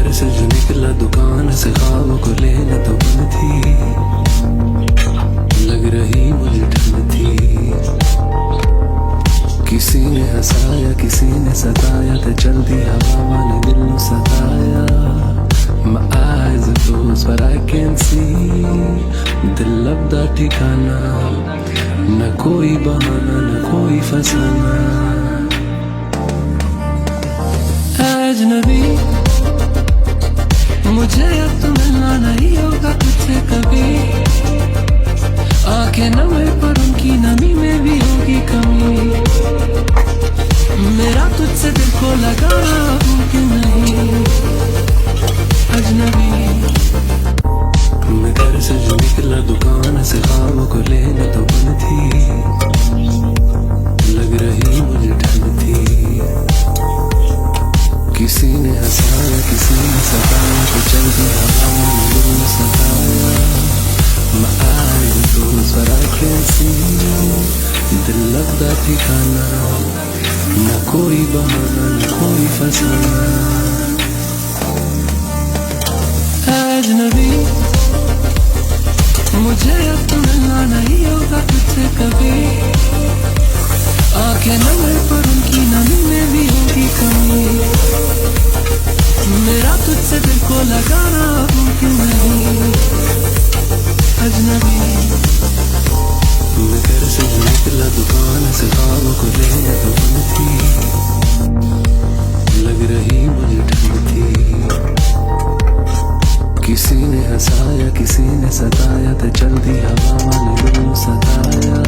घर से जो निकला दुकान से ख्वाब को लेने तो बंद थी, लग रही मुझे ठंड थी। किसी ने हंसाया किसी ने सताया तो चलती हवा ने दिल को सताया। My eyes are closed but I can see दिल लबदा ठिकाना, न कोई बहाना न कोई फसाना। अजनबी मुझे अब तो मिलना नहीं होगा तुझसे कभी, आंखें नमे पर उनकी नमी में भी होगी कमी। मेरा तुझसे दिल को लगाना मुमकिन नहीं अजनबी। मैं घर से जो निकला दुकान से ख्वाब को लेने तो बंद थी, लग रही मुझे ठंड थी। किसी ने हंसाया किसी ने सताया तो चलती हवा में दिल ने सताया। My eyes are closed but I can see दिल लगता ठिकाना, न कोई बहाना न कोई फसाना। अजनबी मुझे अब तो मिलना नहीं होगा तुझसे कभी, आंखें नमे पर उनकी नमी में भी होगी कमी। मेरा तुझसे दिल को लगाना मुमकिन नहीं अजनबी। मैं घर से जो निकला दुकान से ख्वाब को लेने तो बंद थी, लग रही मुझे ठंड थी। किसी ने हंसाया किसी ने सताया तो चलती हवा ने दिल को सताया।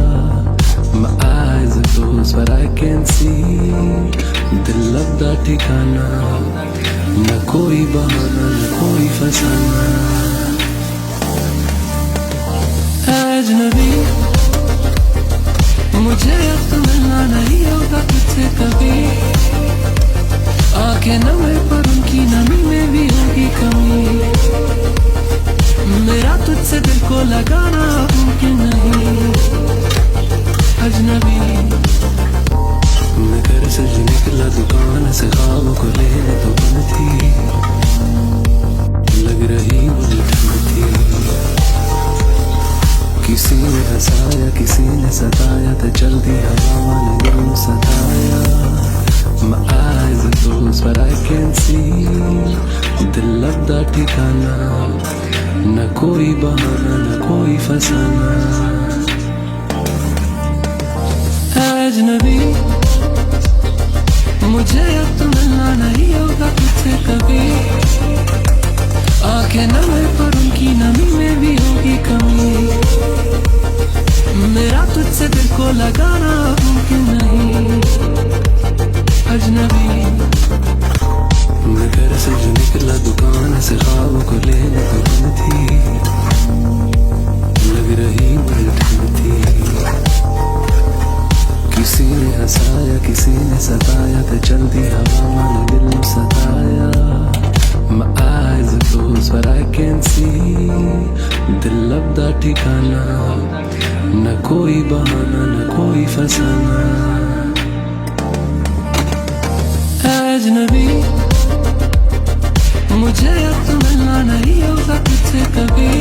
My eyes are closed but I can see दिल लगता ठिकाना, न कोई बहाना न कोई फसाना। अजनबी मुझे अब तो मिलना नहीं होगा तुझसे कभी, आंखें नमे पर उनकी नमी में भी होगी कमी। मेरा तुझसे दिल को लगाना मुमकिन नहीं अजनबी। मैं घर से जो निकला दुकान से ख्वाब को लेने तो बंद थी, लग रही मुझे ठंड थी। किसी ने हंसाया किसी ने सताया तो चलती हवा ने दिल को सताया। My eyes are closed but I can see दिल लगता ठिकाना, न कोई बहाना न कोई फसाना। अजनबी मुझे अब तो मिलना नहीं होगा तुझसे कभी, आंखें नमे पर उनकी नमी में भी होगी कमी। मेरा तुझसे दिल को लगाना मुमकिन नहीं अजनबी। मैं घर से जो निकला दुकान से ख्वाब को लेने तो बंद थी, लग रही मुझे ठंड थी। किसी ने हंसाया किसी ने सताया तो चलती हवा ने दिल को सताया। My eyes are closed but I can see दिल लगता ठिकाना, न कोई बहाना न कोई फसाना। अजनबी मुझे अब तो मिलना नहीं होगा तुझसे कभी,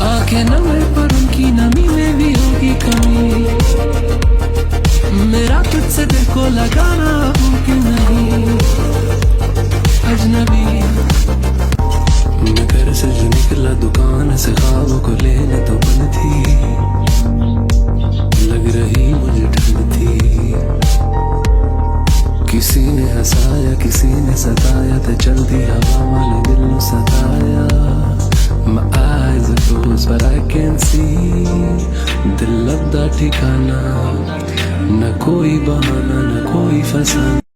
आंखें नमे पर उनकी नमी में भी होगी कमी। मेरा तुझसे दिल को लगाना मुमकिन नहीं अजनबी। मैं घर से जो निकला दुकान से ख्वाब को लेने तो बंद थी, लग रही मुझे ठंड थी। किसी ने हंसाया किसी ने सताया तो चलती हवा ने दिल को सताया। My eyes are closed but I can see दिल लगता ठिकाना, न कोई बहाना न कोई फसाना।